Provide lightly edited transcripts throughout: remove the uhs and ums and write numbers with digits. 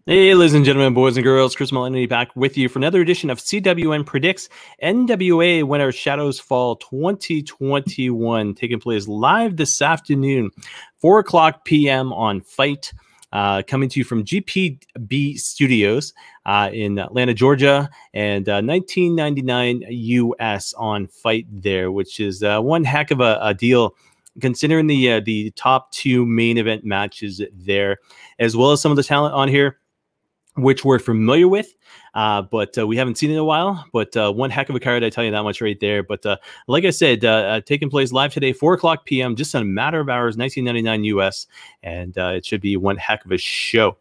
Hey, ladies and gentlemen, boys and girls, Chris Maloney back with you for another edition of CWN Predicts NWA When Our Shadows Fall 2021, taking place live this afternoon, 4 o'clock p.m. on Fight, coming to you from GPB Studios in Atlanta, Georgia, and 1999 US on Fight there, which is one heck of a deal, considering the top two main event matches there, as well as some of the talent on here, which we're familiar with, but we haven't seen in a while. But one heck of a card, I tell you that much right there. But like I said, taking place live today, 4 o'clock p.m., just in a matter of hours, 1999 US, and it should be one heck of a show.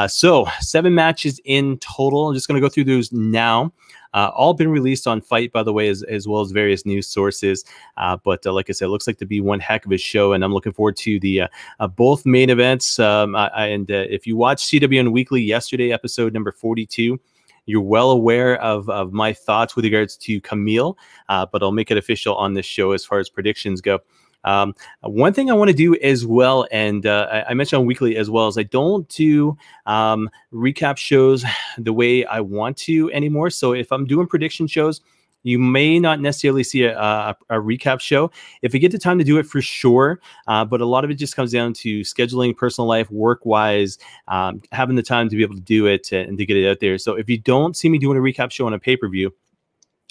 So 7 matches in total. I'm just going to go through those now. All been released on Fight, by the way, as well as various news sources. But like I said, it looks like to be one heck of a show, and I'm looking forward to the both main events. And if you watched CWN Weekly yesterday, episode number 42, you're well aware of my thoughts with regards to Camille, but I'll make it official on this show as far as predictions go. One thing I want to do as well, and I mentioned on Weekly as well, is I don't do recap shows the way I want to anymore. So if I'm doing prediction shows, you may not necessarily see a recap show. If I get the time to do it, for sure, but a lot of it just comes down to scheduling, personal life, work-wise, having the time to be able to do it and to get it out there. So if you don't see me doing a recap show on a pay-per-view,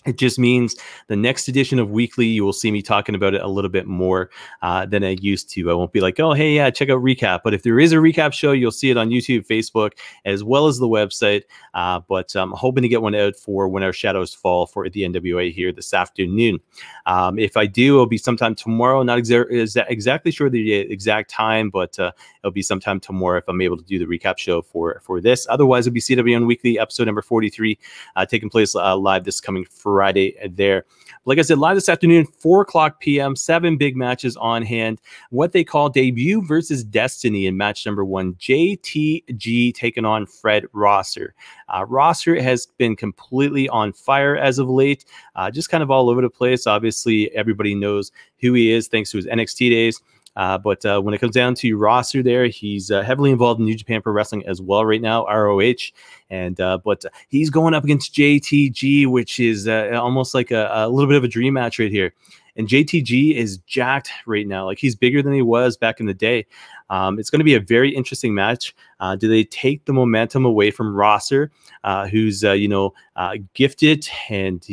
it just means the next edition of Weekly, you will see me talking about it a little bit more than I used to. I won't be like, oh, hey, yeah, check out recap. But if there is a recap show, you'll see it on YouTube, Facebook, as well as the website. But I'm hoping to get one out for When Our Shadows Fall for the NWA here this afternoon. If I do, it'll be sometime tomorrow. Not exactly sure the exact time, but it'll be sometime tomorrow if I'm able to do the recap show for this. Otherwise, it'll be CWN Weekly, episode number 43, taking place live this coming Friday there. Like I said, live this afternoon, 4 o'clock p.m., 7 big matches on hand. What they call Debut versus Destiny in match number 1. JTG taking on Fred Rosser. Rosser has been completely on fire as of late, just kind of all over the place. Obviously, everybody knows who he is thanks to his NXT days. But when it comes down to Rosser there, he's heavily involved in New Japan Pro Wrestling as well right now, ROH. And but he's going up against JTG, which is almost like a little bit of a dream match right here. And JTG is jacked right now. Like, he's bigger than he was back in the day. It's going to be a very interesting match. Do they take the momentum away from Rosser, who's, gifted and,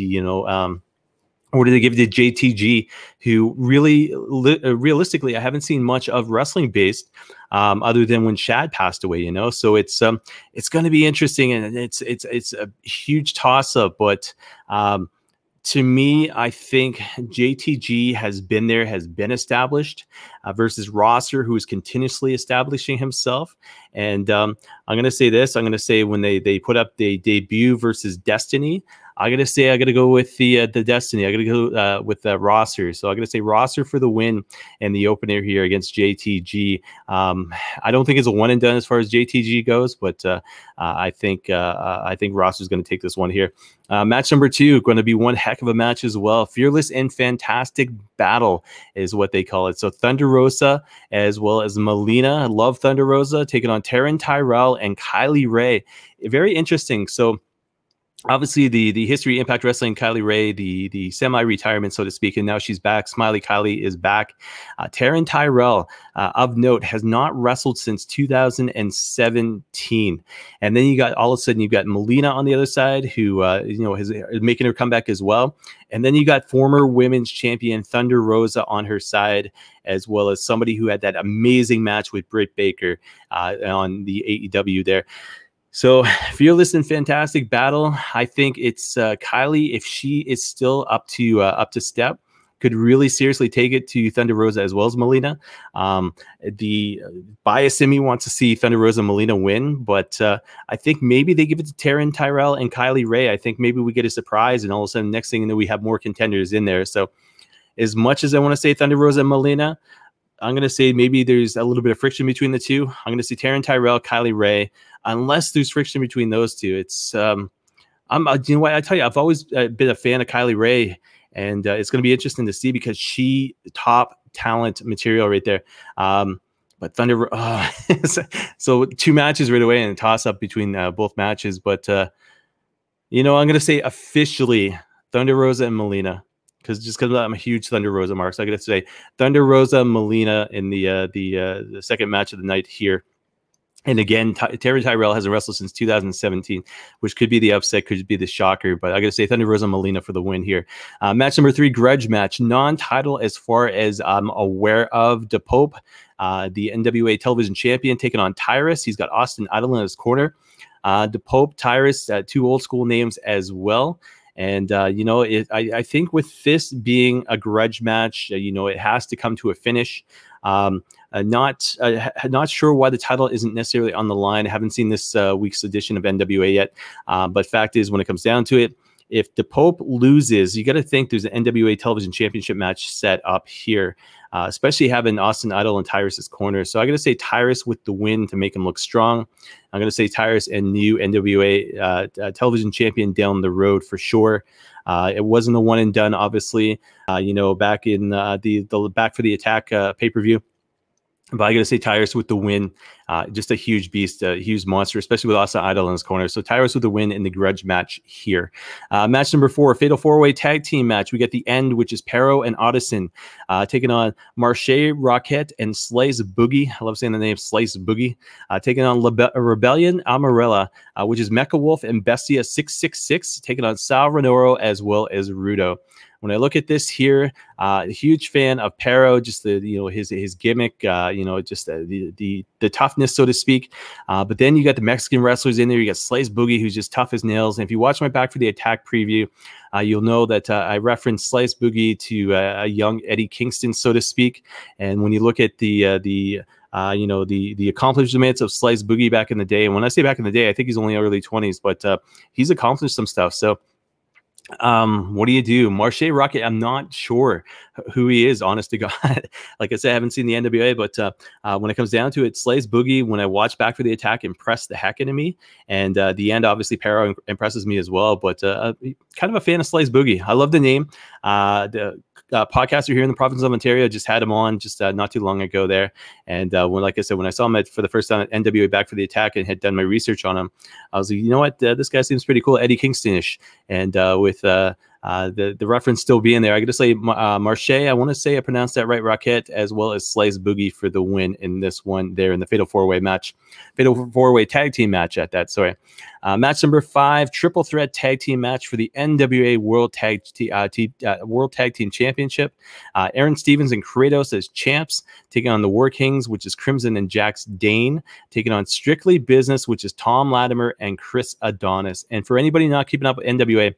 or do they give it to JTG, who really, realistically, I haven't seen much of wrestling based, other than when Shad passed away, So it's going to be interesting, and it's a huge toss up. But to me, I think JTG has been there, has been established, versus Rosser, who is continuously establishing himself. And I'm going to say this. I'm going to say when they put up the Debut versus Destiny, I got to go with the Destiny. I got to go with Rosser. So I'm going to say Rosser for the win and the opener here against JTG. I don't think it's a one and done as far as JTG goes, but I think Rosser's going to take this one here. Match number 2, going to be one heck of a match as well. Fearless and Fantastic Battle is what they call it. So Thunder Rosa as well as Melina. I love Thunder Rosa taking on Taryn Tyrell and Kylie Ray. Very interesting. So obviously, the history Impact Wrestling, Kylie Ray, the semi-retirement, so to speak, and now she's back. Smiley Kylie is back. Taryn Tyrell, of note, has not wrestled since 2017. And then all of a sudden, you've got Melina on the other side, who is making her comeback as well. And then you got former women's champion Thunder Rosa on her side, as well as somebody who had that amazing match with Britt Baker on the AEW there. So Fearless and Fantastic Battle, I think it's Kylie, if she is still up to step, could really seriously take it to Thunder Rosa as well as Melina. The bias in me wants to see Thunder Rosa and Melina win, but I think maybe they give it to Taryn Tyrell and Kylie Ray. I think maybe we get a surprise, and all of a sudden, next thing you know, we have more contenders in there. So as much as I want to say Thunder Rosa and Melina, I'm going to say maybe there's a little bit of friction between the two. I'm going to say Taryn Tyrell, Kylie Ray. Unless there's friction between those two, it's you know what, I tell you, I've always been a fan of Kylie Ray, and it's going to be interesting to see because she top talent material right there. But Thunder, so 2 matches right away and a toss up between both matches. But you know, I'm gonna say officially Thunder Rosa and Melina, because I'm a huge Thunder Rosa mark. So I gotta say Thunder Rosa Melina in the second match of the night here. And again, Terry Tyrell hasn't wrestled since 2017, which could be the upset, could be the shocker. But I got to say, Thunder Rosa Melina for the win here. Match number 3, grudge match, non-title as far as I'm aware of. DePope, the NWA television champion, taking on Tyrus. He's got Austin Idol in his corner. DePope, Tyrus, 2 old school names as well. And, you know, I think with this being a grudge match, you know, it has to come to a finish. Not sure why the title isn't necessarily on the line. I haven't seen this week's edition of NWA yet. But fact is, when it comes down to it, if DePope loses, you got to think there's an NWA television championship match set up here, especially having Austin Idol in Tyrus's corner. So I got to say Tyrus with the win to make him look strong. I'm going to say Tyrus and new NWA television champion down the road for sure. It wasn't a one and done, obviously, you know, back in the Back for the Attack pay-per-view. But I got to say Tyrus with the win, just a huge beast, a huge monster, especially with Austin Idol in his corner. So Tyrus with the win in the grudge match here. Match number 4, fatal 4-way tag team match. We get the end, which is Pero and Addison taking on Marche, Rocket, and Slice Boogie. I love saying the name Slice Boogie. Taking on Rebellion Amarella, which is Mecha Wolf and Bestia 666, taking on Sal Renoro as well as Rudo. When I look at this here, a huge fan of Pero, just the, you know, his gimmick, you know, just the toughness, so to speak. But then you got the Mexican wrestlers in there. You got Slice Boogie, who's just tough as nails. And if you watch my Back for the Attack preview, you'll know that I referenced Slice Boogie to a young Eddie Kingston, so to speak. And when you look at the accomplishments of Slice Boogie back in the day, and when I say back in the day, I think he's only early 20s, but he's accomplished some stuff. So what do you do? Marche Rocket, I'm not sure who he is, honest to God. Like I said, I haven't seen the NWA, but when it comes down to it, Slice Boogie, when I watch Back for the Attack, impressed the heck out of me. And the end, obviously, Pero impresses me as well. But kind of a fan of Slice Boogie. I love the name. The podcaster here in the province of Ontario just had him on just not too long ago there. And like I said, when I saw him for the first time at NWA Back for the Attack and had done my research on him, I was like, you know what? This guy seems pretty cool, Eddie Kingston-ish. And with the reference still being there, I got to say Marche, I want to say I pronounced that right, Rocket, as well as Slice Boogie for the win in this one there in the Fatal 4-Way match. Fatal 4-Way tag team match at that, sorry. Match number 5, triple threat tag team match for the NWA World Tag Team Championship. Aaron Stevens and Kratos as champs, taking on the War Kings, which is Crimson and Jax Dane, taking on Strictly Business, which is Tom Latimer and Chris Adonis. And for anybody not keeping up with NWA,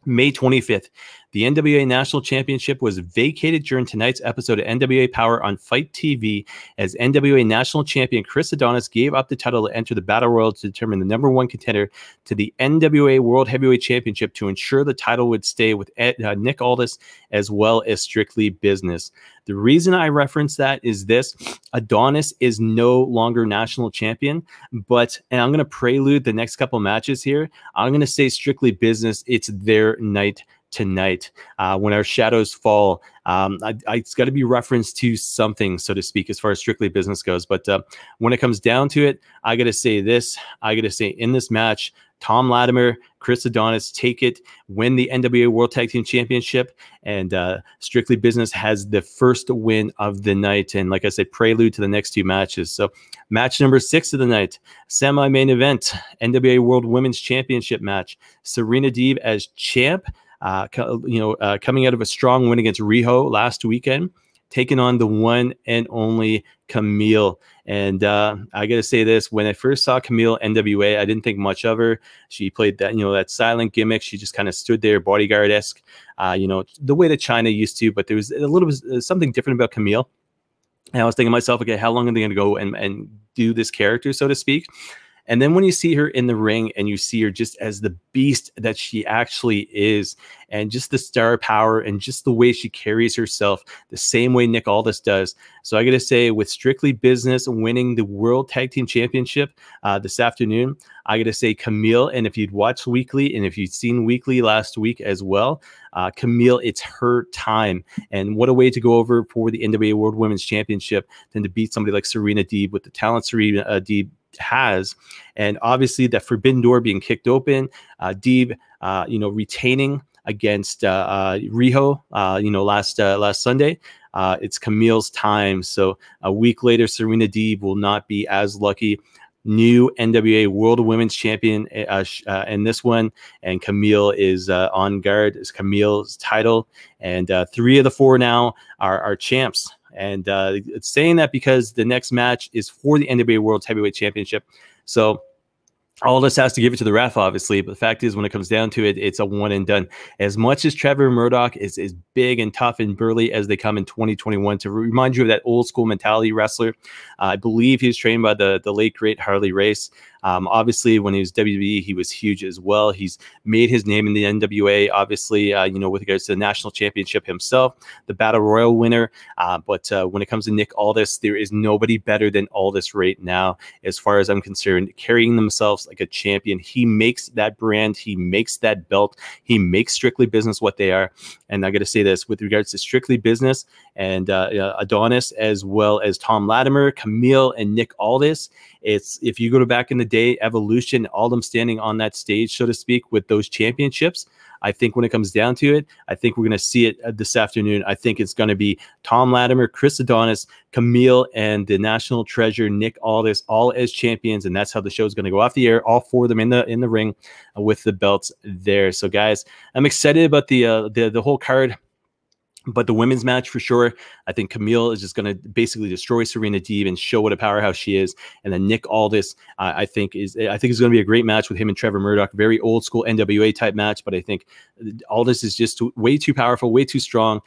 May 25th, the NWA National Championship was vacated during tonight's episode of NWA Power on Fight TV as NWA National Champion Chris Adonis gave up the title to enter the Battle Royal to determine the #1 contender to the NWA World Heavyweight Championship to ensure the title would stay with Nick Aldis as well as Strictly Business. The reason I reference that is this: Adonis is no longer national champion, and I'm going to prelude the next couple matches here. I'm going to say Strictly Business, it's their night tonight. When our shadows fall, it's got to be referenced to something, so to speak, as far as Strictly Business goes. But when it comes down to it, I got to say this. I got to say in this match, Tom Latimer, Chris Adonis take it, win the NWA World Tag Team Championship, and Strictly Business has the first win of the night. And like I said, prelude to the next 2 matches. So match number 6 of the night, semi-main event, NWA World Women's Championship match. Serena Deeb as champ, coming out of a strong win against Riho last weekend, taking on the one and only Camille. And I got to say this, when I first saw Camille NWA, I didn't think much of her. She played that, that silent gimmick. She just kind of stood there bodyguard-esque, the way that China used to, but there was a little bit something different about Camille. And I was thinking to myself, okay, how long are they going to go and do this character, so to speak? And then when you see her in the ring and you see her just as the beast that she actually is, and just the star power and just the way she carries herself, the same way Nick Aldis does. So I got to say, with Strictly Business winning the World Tag Team Championship this afternoon, I got to say Camille, and if you'd watched Weekly and if you'd seen Weekly last week as well, Camille, it's her time. And what a way to go over for the NWA World Women's Championship than to beat somebody like Serena Deeb with the talent Serena Deeb has. And obviously that forbidden door being kicked open, Deeb, retaining against Riho, last Sunday. It's Camille's time. So a week later, Serena Deeb will not be as lucky. New NWA World Women's Champion in this one, and Camille is on guard. It's Camille's title, and 3 of the 4 now are champs. And it's saying that because the next match is for the NWA World Heavyweight Championship. So Aldis has to give it to the ref, obviously, but the fact is, when it comes down to it, it's a one and done. As much as Trevor Murdoch is big and tough and burly as they come in 2021, to remind you of that old school mentality wrestler, I believe he was trained by the late great Harley Race. Obviously, when he was WWE, he was huge as well. He's made his name in the NWA, obviously, with regards to the national championship himself, the Battle Royal winner. But when it comes to Nick Aldis, there is nobody better than Aldis right now, as far as I'm concerned, carrying themselves like a champion. He makes that brand, he makes that belt, he makes Strictly Business what they are. And I got to say this with regards to Strictly Business and Adonis, as well as Tom Latimer, Camille, and Nick Aldis. It's, if you go back in the day, Evolution, all them standing on that stage, so to speak, with those championships. I think when it comes down to it, I think we're going to see it this afternoon. I think it's going to be Tom Latimer, Chris Adonis, Camille, and the national treasure, Nick Aldis, all as champions. And that's how the show is going to go off the air. All 4 of them in the ring with the belts there. So guys, I'm excited about the whole card. But the women's match, for sure, I think Camille is just going to basically destroy Serena Deeb and show what a powerhouse she is. And then Nick Aldis, I think it's going to be a great match with him and Trevor Murdoch. Very old school NWA type match. But I think Aldis is just way too powerful, way too strong,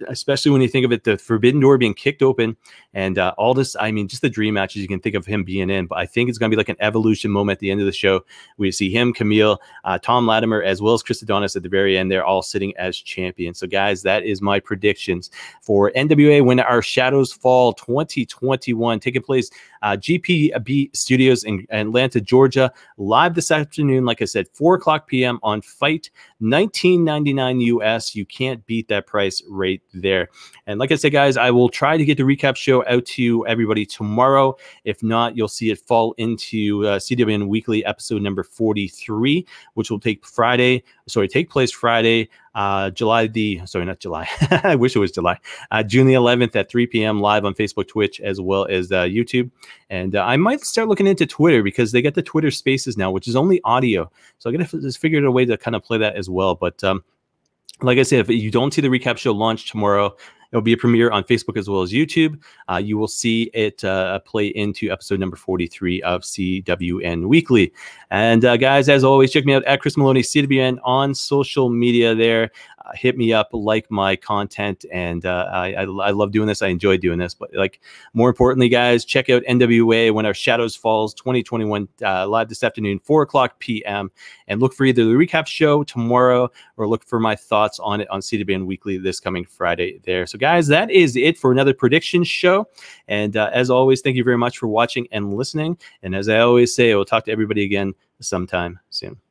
especially when you think of it, the forbidden door being kicked open. And Aldis, I mean, just the dream matches you can think of him being in. But I think it's going to be like an Evolution moment at the end of the show. We see him, Camille, Tom Latimer, as well as Chris Adonis at the very end. They're all sitting as champions. So guys, that is my predictions for NWA When Our Shadows Fall 2021, taking place GPB Studios in Atlanta, Georgia, live this afternoon. Like I said, 4:00 p.m. on Fight, $19.99 US. You can't beat that price right there. And like I said, guys, I will try to get the recap show out to everybody tomorrow. If not, you'll see it fall into CWN Weekly episode number 43, which will take place Friday, not July. I wish it was July. June the 11th at 3 p.m. live on Facebook, Twitch, as well as YouTube. And I might start looking into Twitter, because they get the Twitter Spaces now, which is only audio. So I got to just figure out a way to kind of play that as well. But like I said, if you don't see the recap show launch tomorrow, it'll be a premiere on Facebook as well as YouTube. You will see it play into episode number 43 of CWN Weekly. And guys, as always, check me out at Chris Maloney, CWN, on social media there. Hit me up, like my content, and I love doing this. I enjoy doing this. But like, more importantly, guys, check out NWA When Our Shadows Falls 2021 live this afternoon, 4:00 p.m. And look for either the recap show tomorrow or look for my thoughts on it on CWN Weekly this coming Friday there. So guys, that is it for another prediction show. And as always, thank you very much for watching and listening. And as I always say, I will talk to everybody again sometime soon.